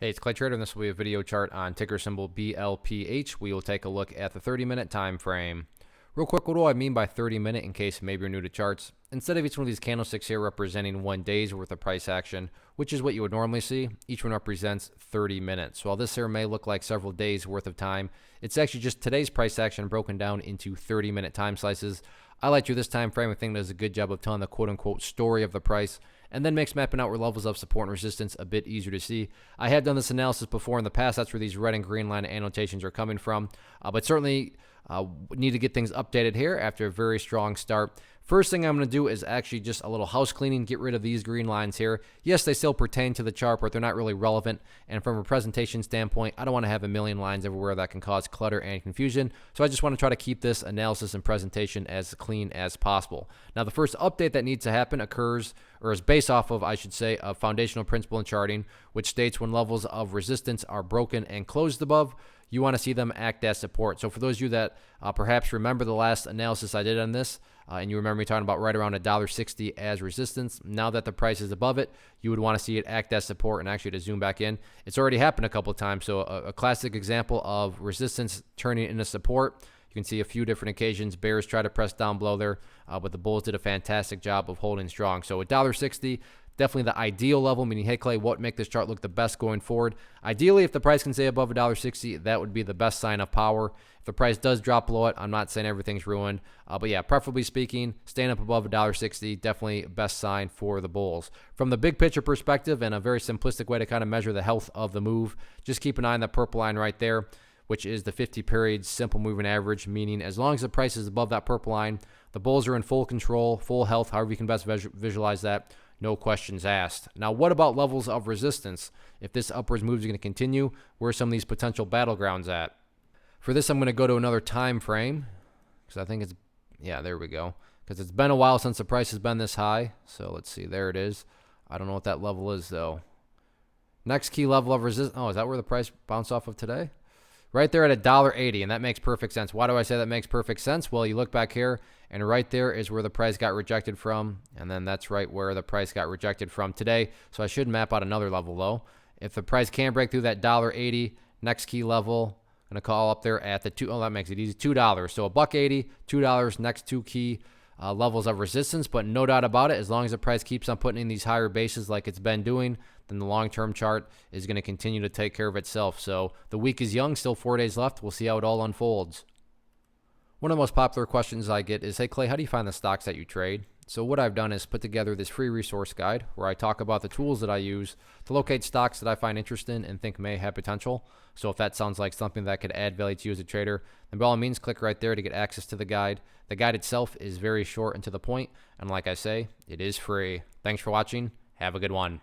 Hey, it's Clay Trader, and this will be a video chart on ticker symbol BLPH. We will take a look at the 30-minute time frame. Real quick, what do I mean by 30-minute in case maybe you're new to charts? Instead of each one of these candlesticks here representing 1 day's worth of price action, which is what you would normally see, each one represents 30 minutes. So while this here may look like several days worth of time, it's actually just today's price action broken down into 30-minute time slices. I like through this time frame. I think does a good job of telling the quote-unquote story of the price, and then makes mapping out where levels of support and resistance a bit easier to see. I have done this analysis before in the past. That's where these red and green line annotations are coming from, but certainly need to get things updated here after a very strong start. First thing I'm going to do is actually just a little house cleaning, get rid of these green lines here. Yes, they still pertain to the chart, but they're not really relevant. And from a presentation standpoint, I don't want to have a million lines everywhere that can cause clutter and confusion. So I just want to try to keep this analysis and presentation as clean as possible. Now, the first update that needs to happen occurs, or is based off of, I should say, a foundational principle in charting, which states when levels of resistance are broken and closed above, you want to see them act as support. So for those of you that perhaps remember the last analysis I did on this, and you remember me talking about right around $1.60 as resistance, now that the price is above it, you would want to see it act as support. And actually, to zoom back in, it's already happened a couple of times. So a classic example of resistance turning into support. You can see a few different occasions. Bears try to press down below there, but the bulls did a fantastic job of holding strong. So $1.60, definitely the ideal level, meaning, hey, Clay, what make this chart look the best going forward? Ideally, if the price can stay above $1.60, that would be the best sign of power. If the price does drop below it, I'm not saying everything's ruined, but yeah, preferably speaking, staying up above $1.60, definitely best sign for the bulls. From the big picture perspective, and a very simplistic way to kind of measure the health of the move, just keep an eye on that purple line right there, which is the 50-period simple moving average, meaning as long as the price is above that purple line, the bulls are in full control, full health, however you can best visualize that. No questions asked. Now, what about levels of resistance? If this upwards move is going to continue, where are some of these potential battlegrounds at? For this, I'm going to go to another time frame, because I think it's, yeah, there we go. Because it's been a while since the price has been this high. So let's see, there it is. I don't know what that level is, though. Next key level of resistance. Oh, is that where the price bounced off of today? Right there at $1.80, and that makes perfect sense. Why do I say that makes perfect sense? Well, you look back here, and right there is where the price got rejected from, and then that's right where the price got rejected from today. So I should map out another level low. If the price can break through that $1.80, next key level, I'm going to call up there at the $2. Oh, that makes it easy. $2. So $1.80, $2, next two key levels of resistance, but no doubt about it, as long as the price keeps on putting in these higher bases like it's been doing, then the long-term chart is going to continue to take care of itself. So the week is young, still 4 days left. We'll see how it all unfolds. One of the most popular questions I get is, hey, Clay, how do you find the stocks that you trade? So what I've done is put together this free resource guide where I talk about the tools that I use to locate stocks that I find interesting and think may have potential. So if that sounds like something that could add value to you as a trader, then by all means, click right there to get access to the guide. The guide itself is very short and to the point, and like I say, it is free. Thanks for watching. Have a good one.